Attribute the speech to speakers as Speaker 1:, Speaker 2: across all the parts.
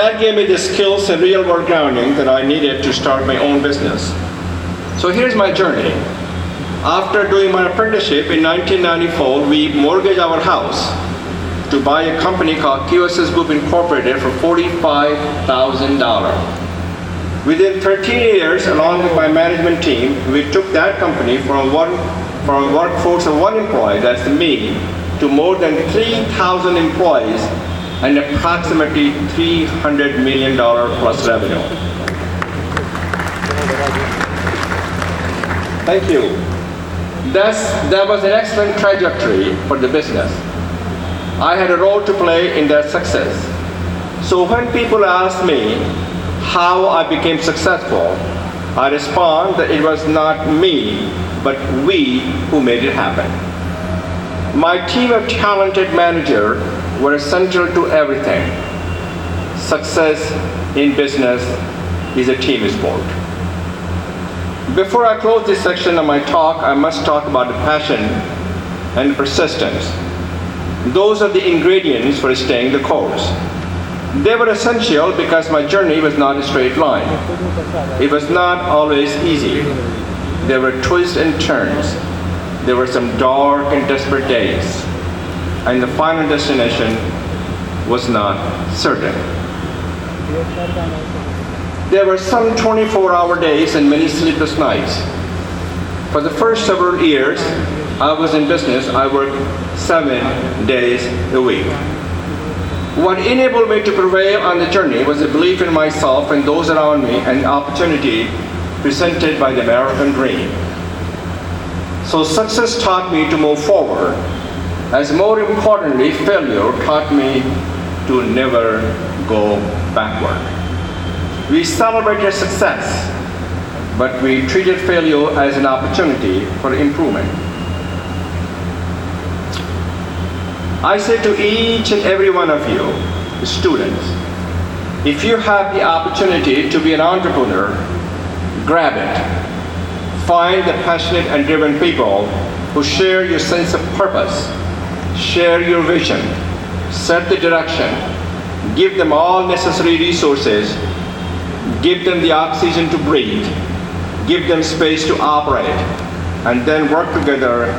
Speaker 1: that gave me the skills and real-world grounding that I needed to start my own business. So here's my journey. After doing my apprenticeship in 1994, we mortgaged our house to buy a company called QSS Group Incorporated for $45,000. Within 13 years, along with my management team, we took that company from a workforce of 1 employee, that's me, to more than 3,000 employees and approximately $300 million plus revenue. Thank you. That was an excellent trajectory for the business. I had a role to play in that success. So when people ask me how I became successful, I respond that it was not me, but we who made it happen. My team of talented managers were essential to everything. Success in business is a team sport. Before I close this section of my talk, I must talk about the passion and persistence. Those are the ingredients for staying the course. They were essential because my journey was not a straight line. It was not always easy. There were twists and turns. There were some dark and desperate days. And the final destination was not certain. There were some 24-hour days and many sleepless nights. For the first several years I was in business, I worked 7 days a week. What enabled me to prevail on the journey was a belief in myself and those around me and the opportunity presented by the American dream. So success taught me to move forward, as more importantly, failure taught me to never go backward. We celebrated success, but we treated failure as an opportunity for improvement. I say to each and every one of you, students, if you have the opportunity to be an entrepreneur, grab it. Find the passionate and driven people who share your sense of purpose, share your vision, set the direction, give them all necessary resources, give them the oxygen to breathe, give them space to operate, and then work together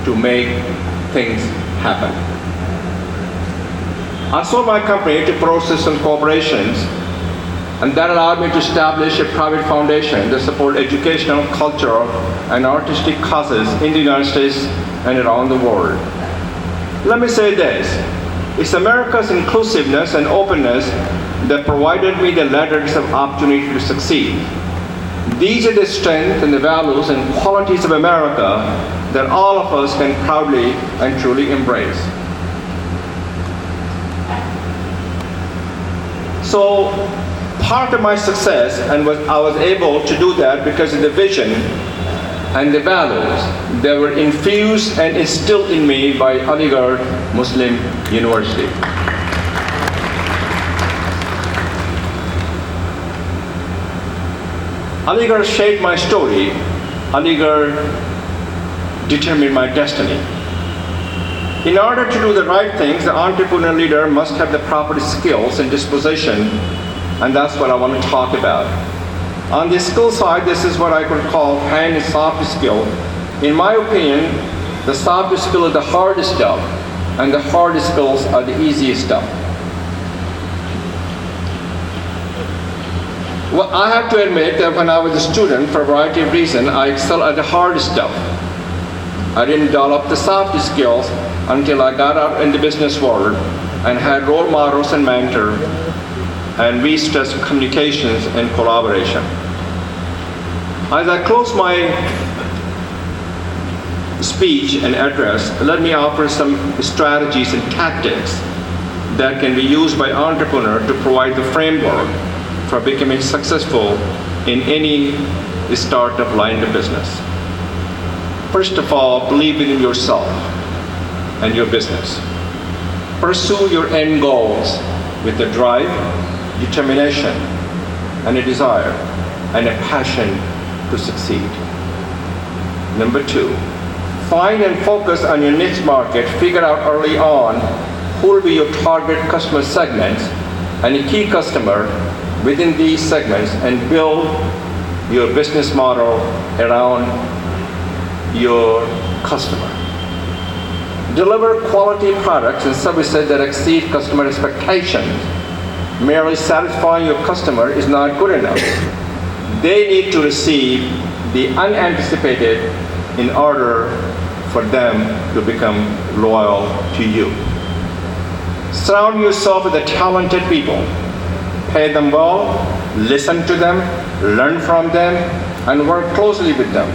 Speaker 1: to make things happen. I sold my company to Pro-System Corporations, and that allowed me to establish a private foundation that supports educational, cultural, and artistic causes in the United States and around the world. Let me say this, it's America's inclusiveness and openness that provided me the ladders of opportunity to succeed. These are the strengths and the values and qualities of America that all of us can proudly and truly embrace. So part of my success, and I was able to do that because of the vision and the values that were infused and instilled in me by Aligarh Muslim University. Aligarh shaped my story. Aligarh determined my destiny. In order to do the right things, the entrepreneur leader must have the proper skills and disposition, and that's what I want to talk about. On the skill side, this is what I could call hand and soft skill. In my opinion, the soft skill is the hardest stuff, and the hard skills are the easiest stuff. Well, I have to admit that when I was a student, for a variety of reasons, I excelled at the hard stuff. I didn't develop the soft skills until I got out in the business world and had role models and mentors, and we stressed communications and collaboration. As I close my speech and address, let me offer some strategies and tactics that can be used by entrepreneurs to provide the framework for becoming successful in any startup line of business. First of all, believe in yourself and your business. Pursue your end goals with a drive, determination, and a desire, and a passion to succeed. Number 2, find and focus on your niche market. Figure out early on who will be your target customer segments and a key customer within these segments and build your business model around your customer. Deliver quality products and services that exceed customer expectations. Merely satisfying your customer is not good enough. They need to receive the unanticipated in order for them to become loyal to you. Surround yourself with the talented people. Pay them well, listen to them, learn from them, and work closely with them.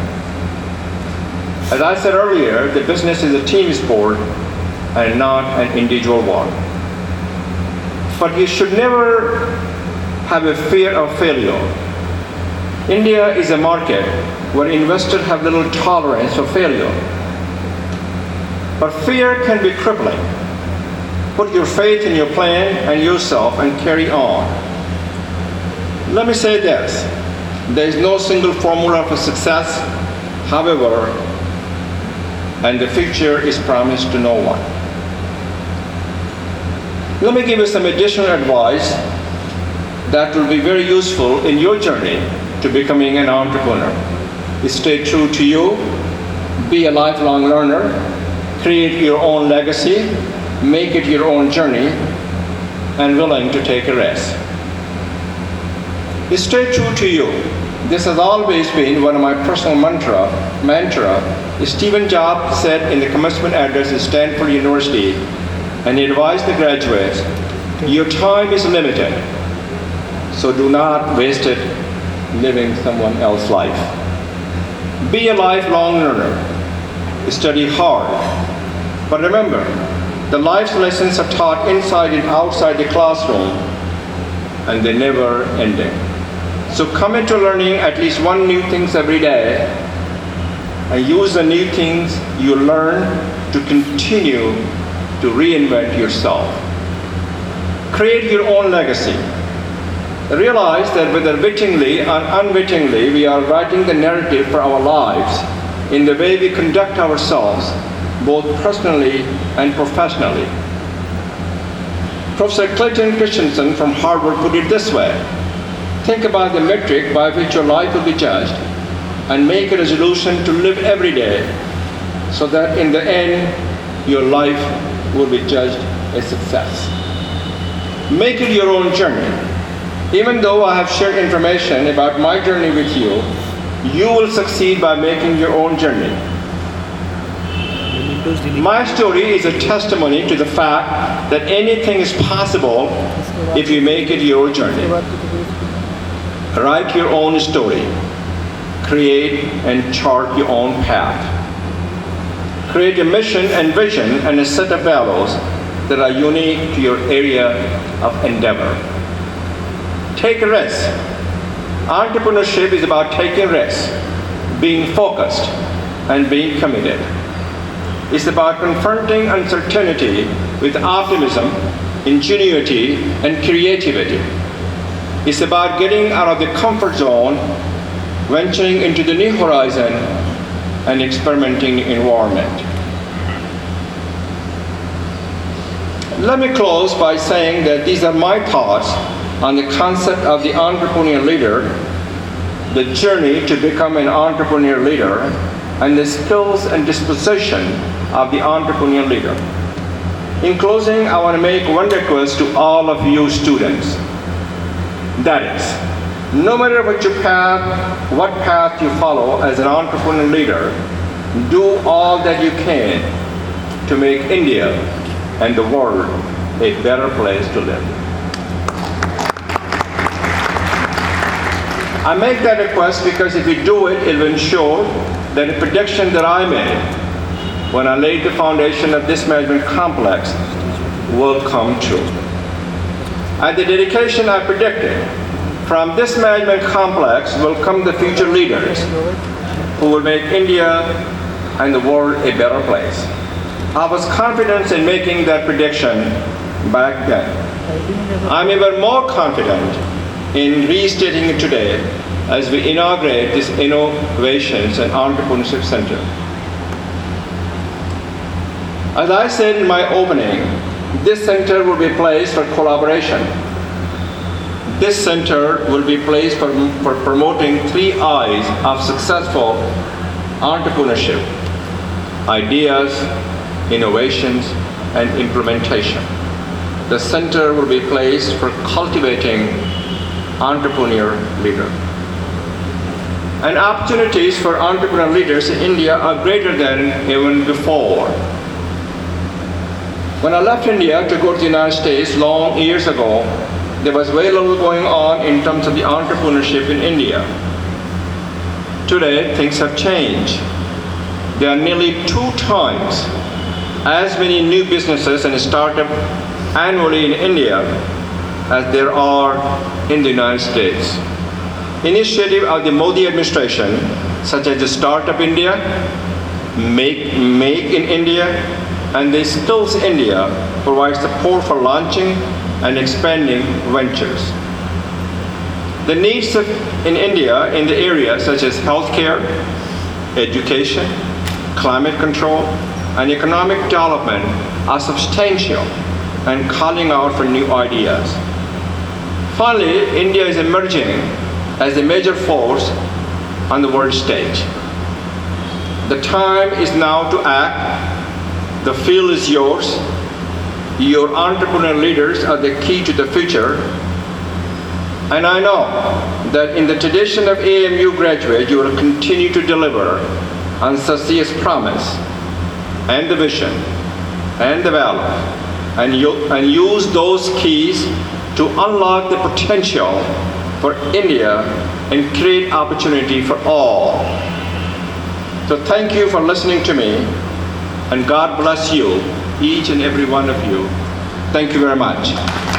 Speaker 1: As I said earlier, the business is a team sport and not an individual one. But you should never have a fear of failure. India is a market where investors have little tolerance for failure. But fear can be crippling. Put your faith in your plan and yourself and carry on. Let me say this, there is no single formula for success, however, and the future is promised to no one. Let me give you some additional advice that will be very useful in your journey to becoming an entrepreneur. Stay true to you, be a lifelong learner, create your own legacy, make it your own journey, and willing to take a risk. Stay true to you. This has always been one of my personal mantra. Stephen Jobs said in the commencement address at Stanford University, and he advised the graduates, your time is limited, so do not waste it living someone else's life. Be a lifelong learner. Study hard. But remember, the life's lessons are taught inside and outside the classroom, and they're never ending. So commit to learning at least one new things every day, and use the new things you learn to continue to reinvent yourself. Create your own legacy. Realize that whether wittingly or unwittingly, we are writing the narrative for our lives in the way we conduct ourselves, both personally and professionally. Professor Clayton Christensen from Harvard put it this way: think about the metric by which your life will be judged and make a resolution to live every day so that in the end, your life will be judged a success. Make it your own journey. Even though I have shared information about my journey with you, you will succeed by making your own journey. My story is a testimony to the fact that anything is possible if you make it your journey. Write your own story. Create and chart your own path. Create a mission and vision and a set of values that are unique to your area of endeavor. Take a risk. Entrepreneurship is about taking risks, being focused, and being committed. It's about confronting uncertainty with optimism, ingenuity, and creativity. It's about getting out of the comfort zone, venturing into the new horizon, and experimenting environment. Let me close by saying that these are my thoughts on the concept of the entrepreneurial leader, the journey to become an entrepreneurial leader, and the skills and disposition of the entrepreneurial leader. In closing, I want to make one request to all of you students. That is, no matter what path you follow as an entrepreneurial leader, do all that you can to make India and the world a better place to live. I make that request because if we do it, it will ensure that the prediction that I made when I laid the foundation of this management complex will come true. And the dedication I predicted, from this management complex will come the future leaders who will make India and the world a better place. I was confident in making that prediction back then. I'm even more confident in restating it today as we inaugurate this Innovations and Entrepreneurship Center. As I said in my opening, this center will be a place for collaboration, This center will be placed for promoting 3 I's of successful entrepreneurship: ideas, innovations, and implementation. The center will be placed for cultivating entrepreneur leaders. And opportunities for entrepreneur leaders in India are greater than even before. When I left India to go to the United States long years ago, there was very little going on in terms of the entrepreneurship in India. Today, things have changed. There are nearly 2 times as many new businesses and startups annually in India as there are in the United States. Initiative of the Modi administration, such as the Startup India, Make in India, and the Skills India, provide support for launching and expanding ventures. The needs in India in the areas such as healthcare, education, climate control, and economic development are substantial and calling out for new ideas. Finally, India is emerging as a major force on the world stage. The time is now to act. The field is yours. Your entrepreneur leaders are the key to the future. And I know that in the tradition of AMU graduate, you will continue to deliver on Sasia's promise and the vision and the value, and use those keys to unlock the potential for India and create opportunity for all. So thank you for listening to me, and God bless you, each and every one of you. Thank you very much.